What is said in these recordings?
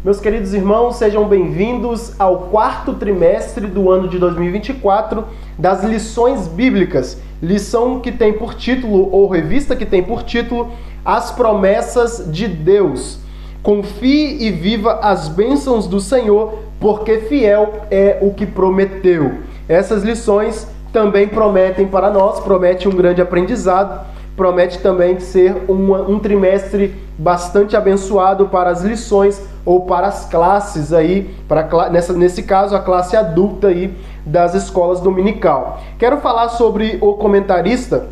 Meus queridos irmãos, sejam bem-vindos ao quarto trimestre do ano de 2024 das lições bíblicas. Lição que tem por título, ou revista que tem por título, As Promessas de Deus. Confie e viva as bênçãos do Senhor, porque fiel é o que prometeu. Essas lições também prometem para nós, promete um grande aprendizado, promete também ser um trimestre bastante abençoado para as lições ou para as classes aí, nesse caso a classe adulta aí das escolas dominical. Quero falar sobre o comentarista,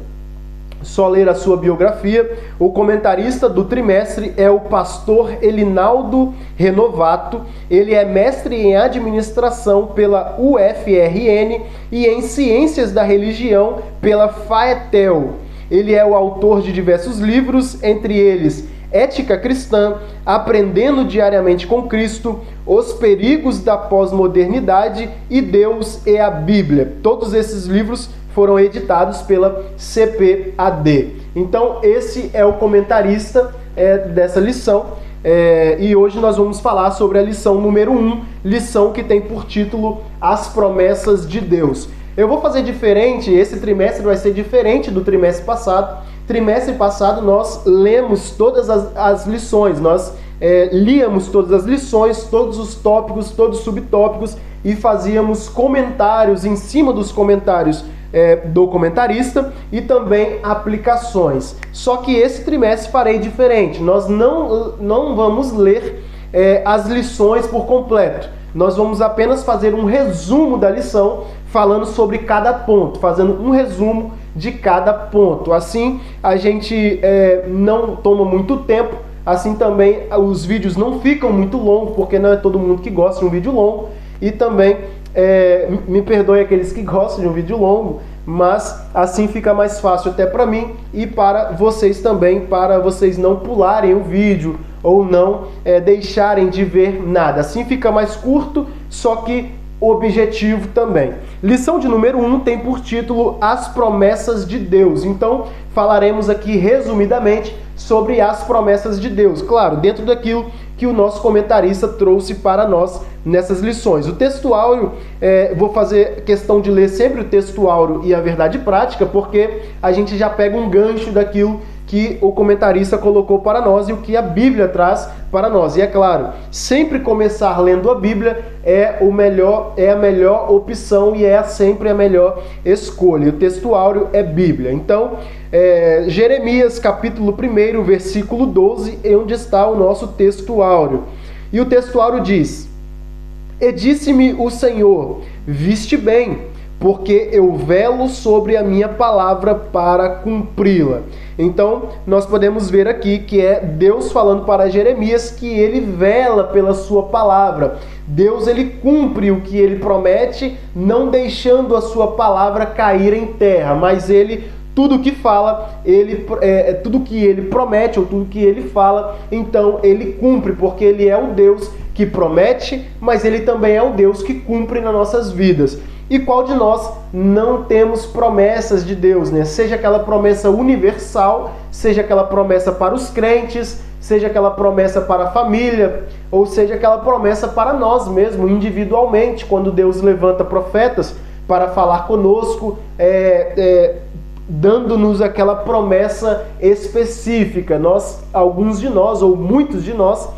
só ler a sua biografia. O comentarista do trimestre é o pastor Elinaldo Renovato. Ele é mestre em administração pela UFRN e em ciências da religião pela FAETEL. Ele é o autor de diversos livros, entre eles Ética Cristã, Aprendendo Diariamente com Cristo, Os Perigos da Pós-Modernidade e Deus e a Bíblia. Todos esses livros foram editados pela CPAD. Então, esse é o comentarista dessa lição. E hoje nós vamos falar sobre a lição número 1, lição que tem por título As Promessas de Deus. Eu vou fazer diferente, esse trimestre vai ser diferente do trimestre passado. Trimestre passado nós lemos todas as lições, nós líamos todas as lições, todos os tópicos, todos os subtópicos e fazíamos comentários em cima dos comentários do comentarista e também aplicações. Só que esse trimestre farei diferente, nós não vamos ler as lições por completo. Nós vamos apenas fazer um resumo da lição, falando sobre cada ponto, fazendo um resumo de cada ponto. Assim, a gente não toma muito tempo, assim também os vídeos não ficam muito longos, porque não é todo mundo que gosta de um vídeo longo, e também, me perdoe aqueles que gostam de um vídeo longo, mas assim fica mais fácil até para mim e para vocês também, para vocês não pularem o vídeo ou não deixarem de ver nada. Assim fica mais curto, só que objetivo também. Lição de número 1 tem por título As Promessas de Deus. Então, falaremos aqui resumidamente sobre as promessas de Deus. Claro, dentro daquilo que o nosso comentarista trouxe para nós nessas lições. O texto áureo, vou fazer questão de ler sempre o texto áureo e a verdade prática, porque a gente já pega um gancho daquilo que o comentarista colocou para nós e o que a Bíblia traz para nós. E é claro, sempre começar lendo a Bíblia é a melhor opção e sempre a melhor escolha. O texto áureo é Bíblia. Então, Jeremias capítulo 1, versículo 12, é onde está o nosso texto áureo. E o texto áureo diz: E disse-me o Senhor, viste bem, porque eu velo sobre a minha palavra para cumpri-la. Então, nós podemos ver aqui que é Deus falando para Jeremias que ele vela pela sua palavra. Deus, ele cumpre o que ele promete, não deixando a sua palavra cair em terra, mas ele, tudo que fala, tudo que ele promete ou tudo que ele fala, então ele cumpre, porque ele é o Deus que promete, mas ele também é o Deus que cumpre nas nossas vidas. E qual de nós não temos promessas de Deus, né? Seja aquela promessa universal, seja aquela promessa para os crentes, seja aquela promessa para a família, ou seja aquela promessa para nós mesmos, individualmente, quando Deus levanta profetas para falar conosco, dando-nos aquela promessa específica. Alguns de nós, ou muitos de nós,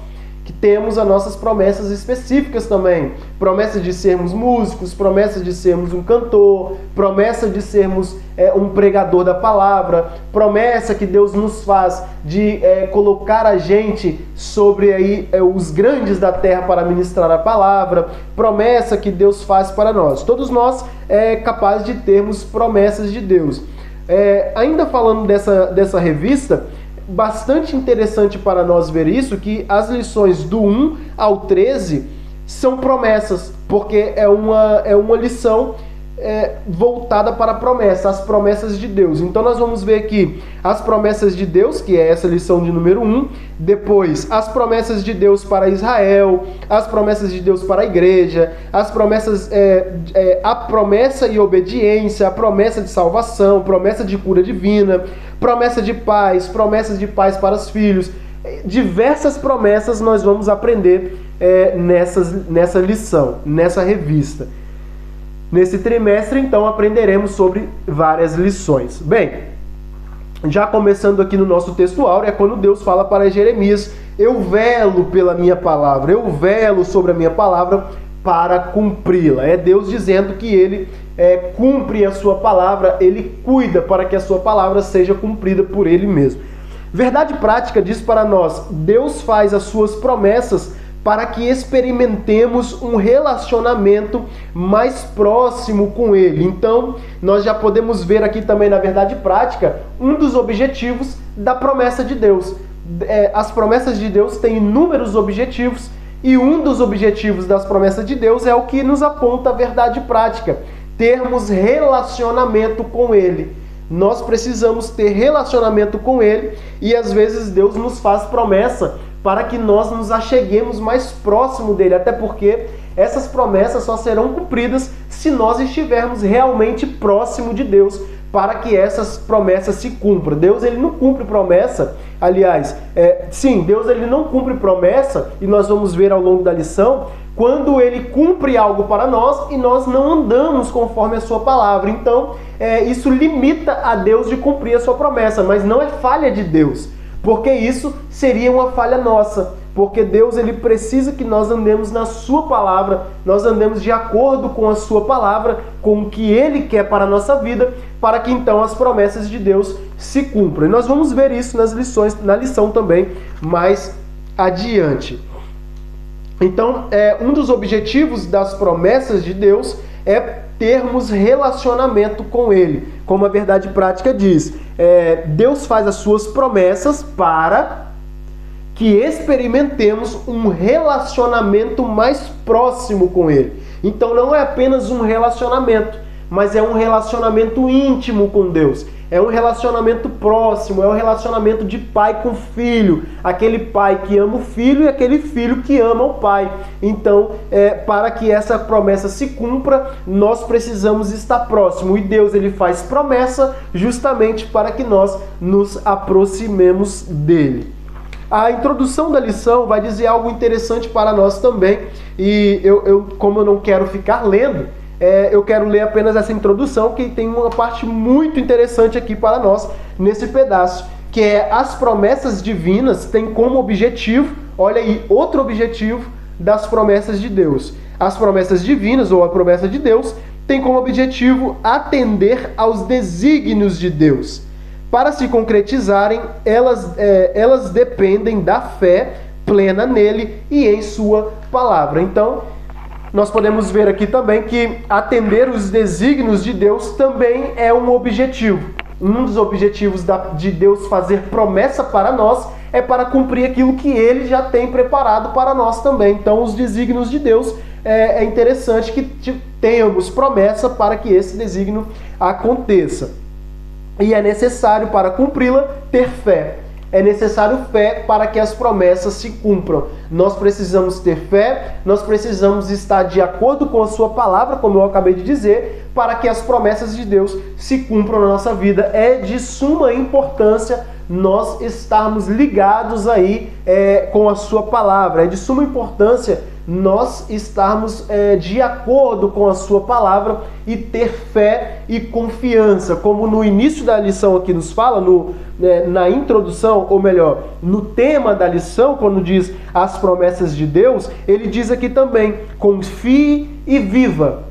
que temos as nossas promessas específicas também. Promessa de sermos músicos, promessa de sermos um cantor, promessa de sermos um pregador da palavra, promessa que Deus nos faz de colocar a gente sobre aí, os grandes da terra para ministrar a palavra, promessa que Deus faz para nós. Todos nós capazes de termos promessas de Deus. Ainda falando dessa revista, bastante interessante para nós ver isso, que as lições do 1 ao 13 são promessas, porque é uma lição voltada para a promessa, as promessas de Deus. Então nós vamos ver aqui as promessas de Deus, que é essa lição de número 1, depois as promessas de Deus para Israel, as promessas de Deus para a igreja, as promessas, a promessa e obediência, a promessa de salvação, promessa de cura divina, promessas de paz para os filhos. Diversas promessas nós vamos aprender nessa lição, nessa revista. Nesse trimestre, então, aprenderemos sobre várias lições. Bem, já começando aqui no nosso texto áureo, é quando Deus fala para Jeremias: eu velo pela minha palavra, eu velo sobre a minha palavra para cumpri-la. É Deus dizendo que ele cumpre a sua palavra, ele cuida para que a sua palavra seja cumprida por ele mesmo. Verdade prática diz para nós: Deus faz as suas promessas para que experimentemos um relacionamento mais próximo com Ele. Então, nós já podemos ver aqui também na verdade prática um dos objetivos da promessa de Deus. As promessas de Deus têm inúmeros objetivos e um dos objetivos das promessas de Deus é o que nos aponta a verdade prática: termos relacionamento com Ele. Nós precisamos ter relacionamento com Ele e às vezes Deus nos faz promessa para que nós nos acheguemos mais próximo dele, até porque essas promessas só serão cumpridas se nós estivermos realmente próximo de Deus, para que essas promessas se cumpram. Deus ele não cumpre promessa, aliás, Deus ele não cumpre promessa, e nós vamos ver ao longo da lição, quando ele cumpre algo para nós e nós não andamos conforme a sua palavra. Então, isso limita a Deus de cumprir a sua promessa, mas não é falha de Deus. Porque isso seria uma falha nossa. Porque Deus ele precisa que nós andemos na sua palavra, nós andemos de acordo com a sua palavra, com o que Ele quer para a nossa vida, para que então as promessas de Deus se cumpram. E nós vamos ver isso na lição também mais adiante. Então, um dos objetivos das promessas de Deus é termos relacionamento com Ele. Como a verdade prática diz, Deus faz as suas promessas para que experimentemos um relacionamento mais próximo com Ele. Então não é apenas um relacionamento, mas é um relacionamento íntimo com Deus. É um relacionamento próximo, é um relacionamento de pai com filho. Aquele pai que ama o filho e aquele filho que ama o pai. Então, para que essa promessa se cumpra, nós precisamos estar próximo. E Deus ele faz promessa justamente para que nós nos aproximemos dele. A introdução da lição vai dizer algo interessante para nós também. E como eu não quero ficar lendo, eu quero ler apenas essa introdução, que tem uma parte muito interessante aqui para nós nesse pedaço, que é: as promessas divinas têm como objetivo, olha aí, outro objetivo das promessas de Deus. As promessas divinas, ou a promessa de Deus, tem como objetivo atender aos desígnios de Deus. Para se concretizarem, elas dependem da fé plena nele e em sua palavra. Então, nós podemos ver aqui também que atender os desígnios de Deus também é um objetivo. Um dos objetivos de Deus fazer promessa para nós é para cumprir aquilo que Ele já tem preparado para nós também. Então, os desígnios de Deus, é interessante que tenhamos promessa para que esse desígnio aconteça. E é necessário, para cumpri-la, ter fé. É necessário fé para que as promessas se cumpram. Nós precisamos ter fé, nós precisamos estar de acordo com a sua palavra, como eu acabei de dizer, para que as promessas de Deus se cumpram na nossa vida. É de suma importância nós estarmos ligados aí com a sua palavra. É de suma importância nós estarmos de acordo com a sua palavra e ter fé e confiança. Como no início da lição aqui nos fala, na introdução, ou melhor, no tema da lição, quando diz as promessas de Deus, ele diz aqui também: confie e viva.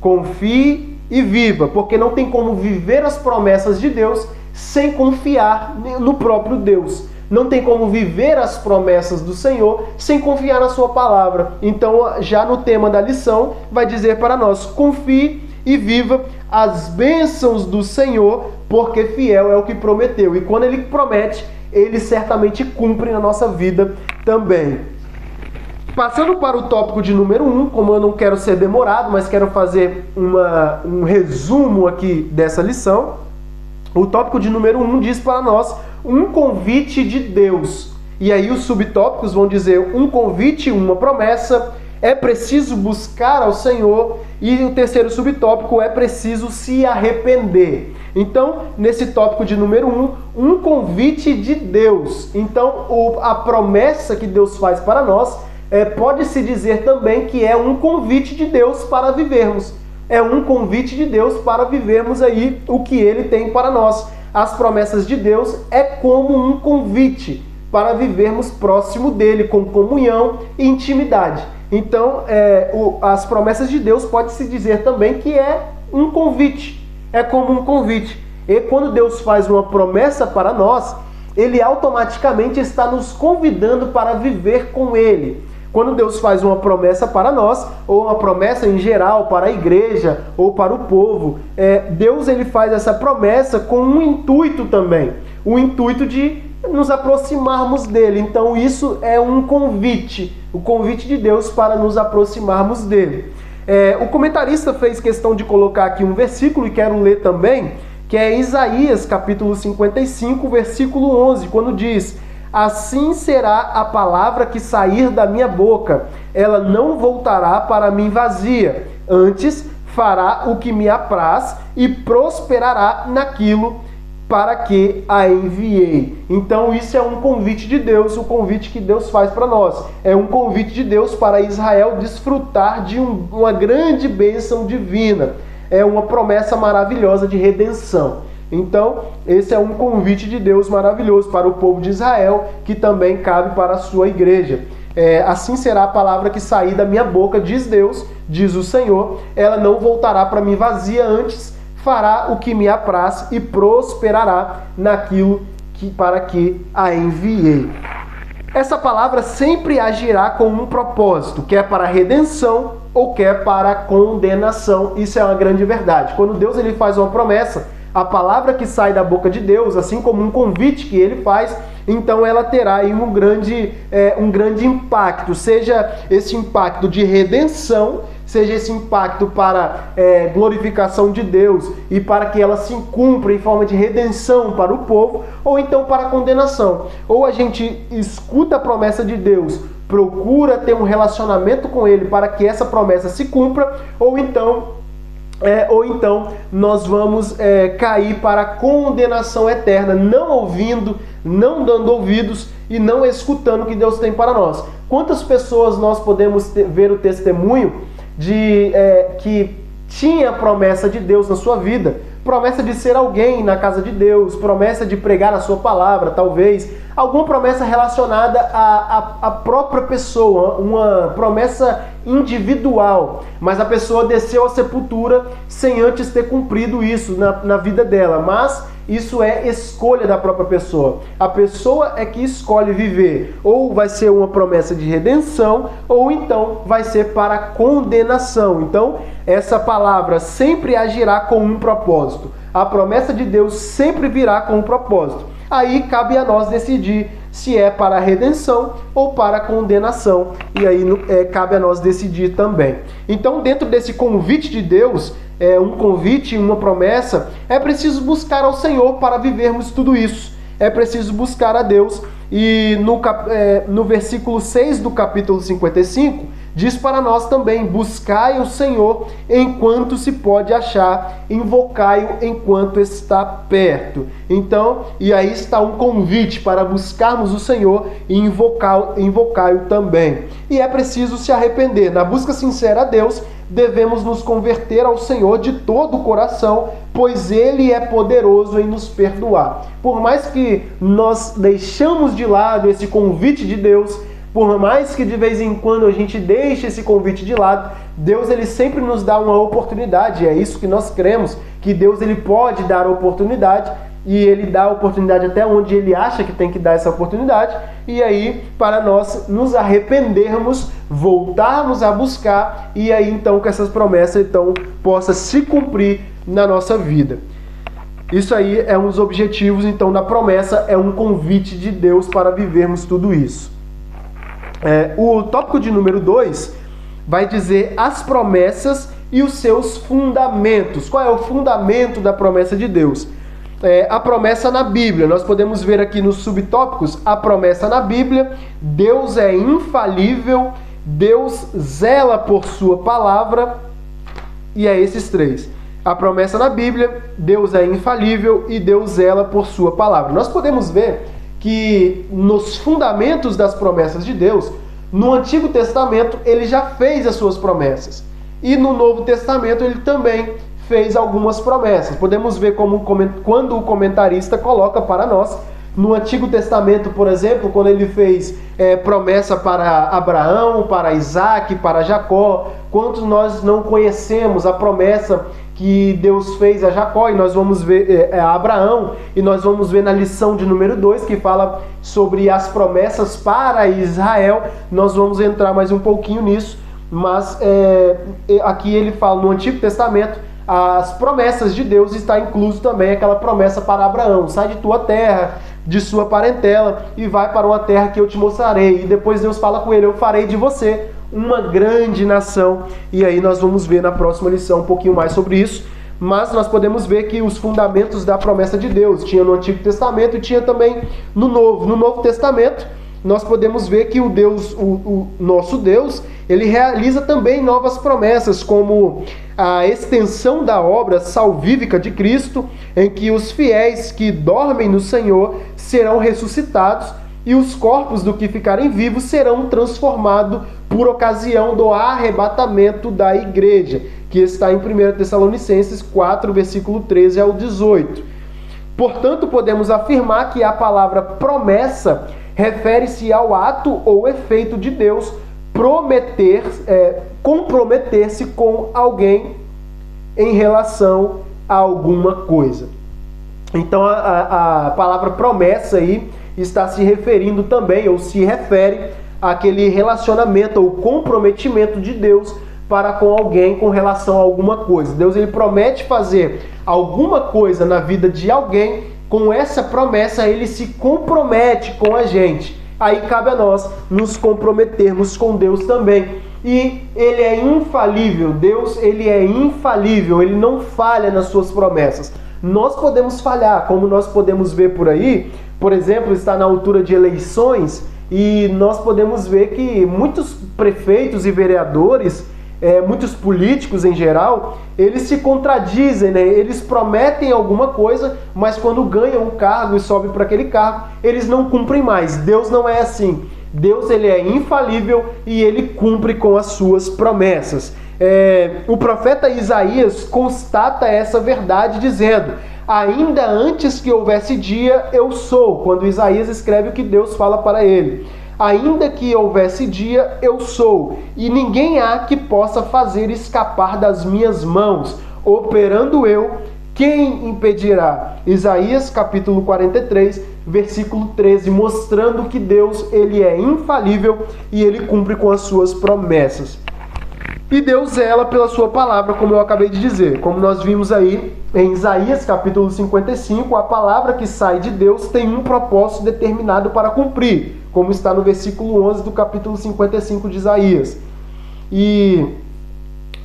Confie e viva, porque não tem como viver as promessas de Deus sem confiar no próprio Deus. Não tem como viver as promessas do Senhor sem confiar na sua palavra. Então, já no tema da lição, vai dizer para nós: confie e viva as bênçãos do Senhor, porque fiel é o que prometeu. E quando Ele promete, Ele certamente cumpre na nossa vida também. Passando para o tópico de número 1, como eu não quero ser demorado, mas quero fazer um resumo aqui dessa lição. O tópico de número 1 diz para nós um convite de Deus. E aí os subtópicos vão dizer um convite, uma promessa, é preciso buscar ao Senhor, e o terceiro subtópico é preciso se arrepender. Então, nesse tópico de número 1, um convite de Deus. Então, a promessa que Deus faz para nós pode-se dizer também que é um convite de Deus para vivermos. É um convite de Deus para vivermos aí o que Ele tem para nós. As promessas de Deus é como um convite para vivermos próximo dEle, com comunhão e intimidade. Então, as promessas de Deus pode-se dizer também que é um convite. É como um convite. E quando Deus faz uma promessa para nós, Ele automaticamente está nos convidando para viver com Ele. Quando Deus faz uma promessa para nós, ou uma promessa em geral para a igreja ou para o povo, Deus ele faz essa promessa com um intuito também. O intuito de nos aproximarmos dele. Então isso é um convite. O convite de Deus para nos aproximarmos dele. O comentarista fez questão de colocar aqui um versículo, e quero ler também, que é Isaías capítulo 55, versículo 11, quando diz: assim será a palavra que sair da minha boca, ela não voltará para mim vazia, antes fará o que me apraz e prosperará naquilo para que a enviei. Então isso é um convite de Deus, o convite que Deus faz para nós. É um convite de Deus para Israel desfrutar de uma grande bênção divina. É uma promessa maravilhosa de redenção. Então, esse é um convite de Deus maravilhoso para o povo de Israel, que também cabe para a sua igreja. Assim será a palavra que sair da minha boca, diz Deus, diz o Senhor, ela não voltará para mim vazia, antes fará o que me apraz e prosperará naquilo para que a enviei. Essa palavra sempre agirá com um propósito, quer para a redenção ou quer para a condenação. Isso é uma grande verdade. Quando Deus ele faz uma promessa, a palavra que sai da boca de Deus, assim como um convite que ele faz, então ela terá aí um grande impacto, seja esse impacto de redenção, seja esse impacto para glorificação de Deus e para que ela se cumpra em forma de redenção para o povo, ou então para condenação. Ou a gente escuta a promessa de Deus, procura ter um relacionamento com Ele para que essa promessa se cumpra, ou então nós vamos cair para a condenação eterna, não ouvindo, não dando ouvidos e não escutando o que Deus tem para nós. Quantas pessoas nós podemos ver o testemunho de que tinha a promessa de Deus na sua vida, promessa de ser alguém na casa de Deus, promessa de pregar a sua palavra, talvez, alguma promessa relacionada à própria pessoa, uma promessa individual, mas a pessoa desceu à sepultura sem antes ter cumprido isso na vida dela, mas isso é escolha da própria pessoa. A pessoa é que escolhe viver. Ou vai ser uma promessa de redenção, ou então vai ser para condenação. Então, essa palavra sempre agirá com um propósito. A promessa de Deus sempre virá com um propósito. Aí cabe a nós decidir se é para a redenção ou para a condenação. E aí cabe a nós decidir também. Então, dentro desse convite de Deus, um convite, uma promessa, é preciso buscar ao Senhor para vivermos tudo isso. É preciso buscar a Deus. E no versículo 6 do capítulo 55, diz para nós também: buscai o Senhor enquanto se pode achar, invocai-o enquanto está perto. Então, e aí está um convite para buscarmos o Senhor e invocai-o também. E é preciso se arrepender. Na busca sincera a Deus, devemos nos converter ao Senhor de todo o coração, pois Ele é poderoso em nos perdoar. Por mais que nós deixamos de lado esse convite de Deus, por mais que de vez em quando a gente deixe esse convite de lado, Deus ele sempre nos dá uma oportunidade. É isso que nós cremos, que Deus ele pode dar oportunidade, e Ele dá a oportunidade até onde Ele acha que tem que dar essa oportunidade, e aí para nós nos arrependermos, voltarmos a buscar, e aí então que essas promessas então possam se cumprir na nossa vida. Isso aí é um dos objetivos então da promessa, é um convite de Deus para vivermos tudo isso. O tópico de número 2 vai dizer as promessas e os seus fundamentos. Qual é o fundamento da promessa de Deus? A promessa na Bíblia. Nós podemos ver aqui nos subtópicos a promessa na Bíblia. Deus é infalível, Deus zela por sua palavra, e é esses três. A promessa na Bíblia, Deus é infalível e Deus zela por sua palavra. Nós podemos ver que nos fundamentos das promessas de Deus, No Antigo Testamento, ele já fez as suas promessas. E no Novo Testamento, ele também fez algumas promessas. Podemos ver quando o comentarista coloca para nós, no Antigo Testamento, por exemplo, quando ele fez promessa para Abraão, para Isaac, para Jacó, quantos nós não conhecemos a promessa que Deus fez a Jacó, e nós vamos ver a Abraão, e nós vamos ver na lição de número 2, que fala sobre as promessas para Israel. Nós vamos entrar mais um pouquinho nisso, mas aqui ele fala no Antigo Testamento, as promessas de Deus, está incluso também aquela promessa para Abraão: sai de tua terra, de sua parentela, e vai para uma terra que eu te mostrarei. E depois Deus fala com ele: eu farei de você uma grande nação. E aí nós vamos ver na próxima lição um pouquinho mais sobre isso. Mas nós podemos ver que os fundamentos da promessa de Deus tinha no Antigo Testamento e tinha também no Novo. No Novo Testamento, nós podemos ver que o nosso Deus, ele realiza também novas promessas, como a extensão da obra salvífica de Cristo, em que os fiéis que dormem no Senhor serão ressuscitados e os corpos do que ficarem vivos serão transformados por ocasião do arrebatamento da igreja, que está em 1 Tessalonicenses 4, versículo 13 ao 18. Portanto, podemos afirmar que a palavra promessa refere-se ao ato ou efeito de Deus comprometer-se com alguém em relação a alguma coisa. Então a palavra promessa aí está se referindo também, ou se refere àquele relacionamento ou comprometimento de Deus para com alguém com relação a alguma coisa. Deus, ele promete fazer alguma coisa na vida de alguém. Com essa promessa ele se compromete com a gente. Aí cabe a nós nos comprometermos com Deus também. E ele é infalível. Deus, ele é infalível, ele não falha nas suas promessas. Nós podemos falhar, como nós podemos ver por aí. Por exemplo, está na altura de eleições, e nós podemos ver que muitos prefeitos e vereadores, muitos políticos em geral, eles se contradizem, né? Eles prometem alguma coisa, mas quando ganham um cargo e sobem para aquele cargo, eles não cumprem mais. Deus não é assim. Deus, ele é infalível e ele cumpre com as suas promessas. O profeta Isaías constata essa verdade dizendo: ainda antes que houvesse dia, eu sou. Quando Isaías escreve o que Deus fala para ele: ainda que houvesse dia, eu sou, e ninguém há que possa fazer escapar das minhas mãos. Operando eu, quem impedirá? Isaías capítulo 43, versículo 13, mostrando que Deus, ele é infalível e ele cumpre com as suas promessas. E Deus zela pela sua palavra, como eu acabei de dizer. Como nós vimos aí em Isaías capítulo 55, a palavra que sai de Deus tem um propósito determinado para cumprir, como está no versículo 11 do capítulo 55 de Isaías. E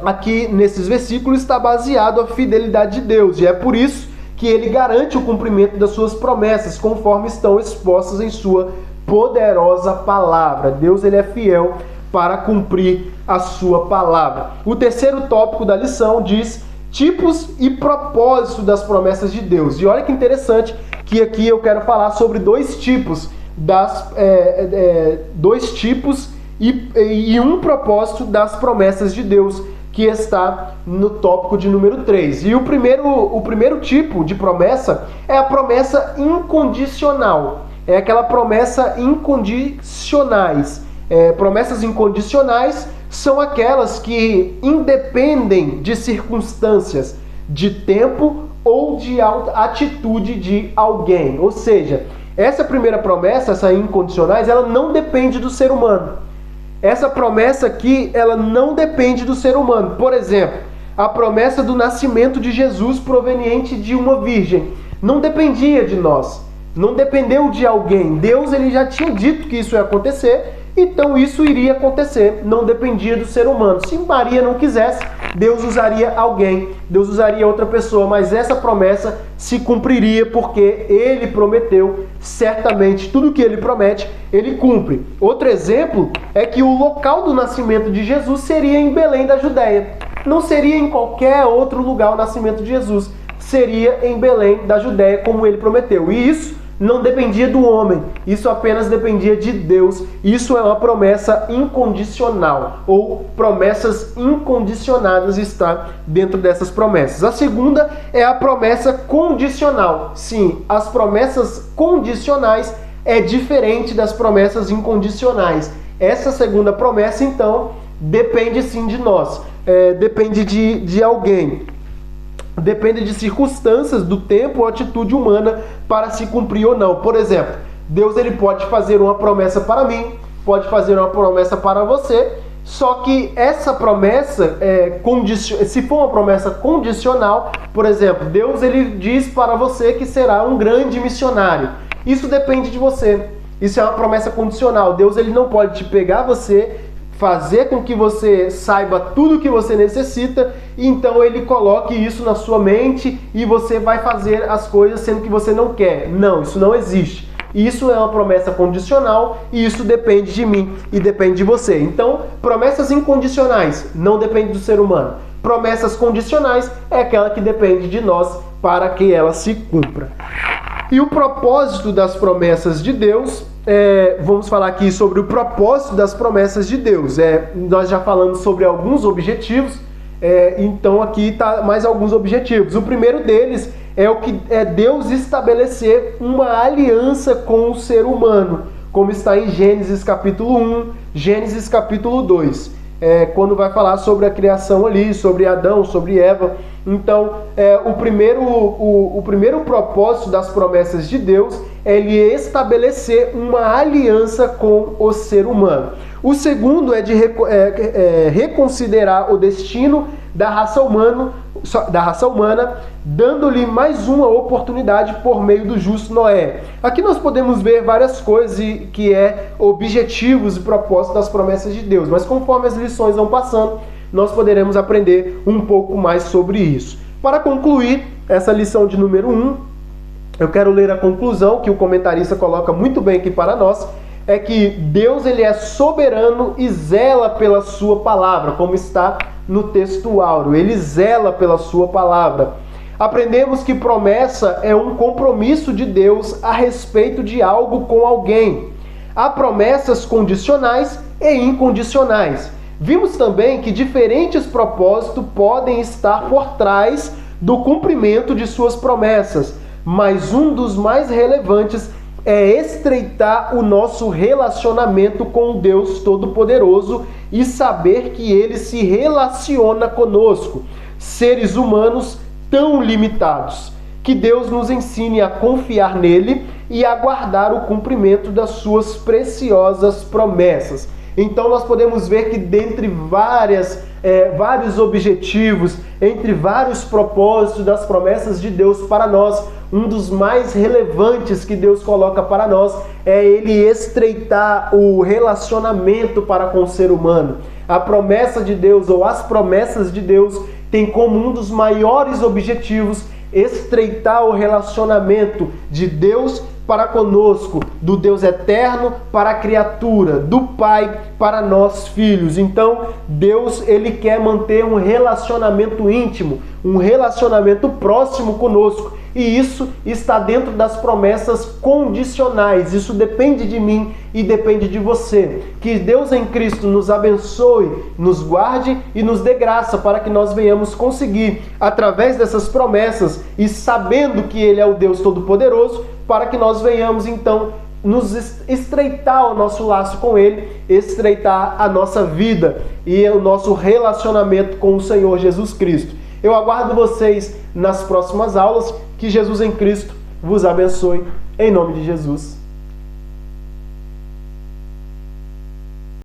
aqui nesses versículos está baseado a fidelidade de Deus, e é por isso que ele garante o cumprimento das suas promessas, conforme estão expostas em sua poderosa palavra. Deus, ele é fiel para cumprir a sua palavra. O terceiro tópico da lição diz tipos e propósito das promessas de Deus. E olha que interessante que aqui eu quero falar sobre dois tipos e um propósito das promessas de Deus, que está no tópico de número 3. E o primeiro tipo de promessa é a promessa incondicional. É aquela promessa incondicionais. Promessas incondicionais são aquelas que independem de circunstâncias, de tempo ou de atitude de alguém. Ou seja, essa primeira promessa, essa incondicionais, ela não depende do ser humano. Essa promessa aqui, ela não depende do ser humano. Por exemplo, a promessa do nascimento de Jesus proveniente de uma virgem não dependia de nós, não dependeu de alguém. Deus, ele já tinha dito que isso ia acontecer, então isso iria acontecer, não dependia do ser humano. Se Maria não quisesse, Deus usaria alguém, Deus usaria outra pessoa, mas essa promessa se cumpriria porque ele prometeu. Certamente tudo que ele promete, ele cumpre. Outro exemplo é que o local do nascimento de Jesus seria em Belém da Judéia. Não seria em qualquer outro lugar o nascimento de Jesus, seria em Belém da Judéia, como ele prometeu. E isso não dependia do homem, isso apenas dependia de Deus. Isso é uma promessa incondicional, ou promessas incondicionadas está dentro dessas promessas. A segunda é a promessa condicional. Sim, as promessas condicionais é diferente das promessas incondicionais. Essa segunda promessa, então, depende sim de nós, depende de alguém. Depende de circunstâncias, do tempo ou atitude humana para se cumprir ou não. Por exemplo, Deus ele pode fazer uma promessa para mim, pode fazer uma promessa para você, só que essa promessa, se for uma promessa condicional, por exemplo, Deus ele diz para você que será um grande missionário. Isso depende de você. Isso é uma promessa condicional. Deus ele não pode te pegar você, fazer com que você saiba tudo o que você necessita, e então ele coloque isso na sua mente e você vai fazer as coisas sendo que você não quer. Não, isso não existe. Isso é uma promessa condicional e isso depende de mim e depende de você. Então, promessas incondicionais não dependem do ser humano. Promessas condicionais é aquela que depende de nós para que ela se cumpra. E o propósito das promessas de Deus, vamos falar aqui sobre o propósito das promessas de Deus. Nós já falamos sobre alguns objetivos, então aqui está mais alguns objetivos. O primeiro deles é Deus estabelecer uma aliança com o ser humano, como está em Gênesis capítulo 1, Gênesis capítulo 2. Quando vai falar sobre a criação ali, sobre Adão, sobre Eva. Então, o primeiro propósito das promessas de Deus é ele estabelecer uma aliança com o ser humano. O segundo é de reconsiderar o destino da raça humana, dando-lhe mais uma oportunidade por meio do justo Noé. Aqui nós podemos ver várias coisas que objetivos e propósitos das promessas de Deus, mas conforme as lições vão passando, nós poderemos aprender um pouco mais sobre isso. Para concluir essa lição de número 1, eu quero ler a conclusão que o comentarista coloca muito bem aqui para nós, é que Deus ele é soberano e zela pela sua palavra, como está no texto áureo. Ele zela pela sua palavra. Aprendemos que promessa é um compromisso de Deus a respeito de algo com alguém. Há promessas condicionais e incondicionais. Vimos também que diferentes propósitos podem estar por trás do cumprimento de suas promessas, mas um dos mais relevantes é estreitar o nosso relacionamento com o Deus Todo-Poderoso e saber que Ele se relaciona conosco, seres humanos tão limitados. Que Deus nos ensine a confiar nele e aguardar o cumprimento das suas preciosas promessas. Então nós podemos ver que dentre vários objetivos, entre vários propósitos das promessas de Deus para nós, um dos mais relevantes que Deus coloca para nós é ele estreitar o relacionamento para com o ser humano. A promessa de Deus, ou as promessas de Deus, tem como um dos maiores objetivos estreitar o relacionamento de Deus para conosco, do Deus eterno para a criatura, do Pai para nós filhos. Então, Deus ele quer manter um relacionamento íntimo, um relacionamento próximo conosco. E isso está dentro das promessas condicionais. Isso depende de mim e depende de você. Que Deus em Cristo nos abençoe, nos guarde e nos dê graça para que nós venhamos conseguir, através dessas promessas e sabendo que Ele é o Deus Todo-Poderoso, para que nós venhamos então nos estreitar o nosso laço com Ele, estreitar a nossa vida e o nosso relacionamento com o Senhor Jesus Cristo. Eu aguardo vocês nas próximas aulas. Que Jesus em Cristo vos abençoe. Em nome de Jesus.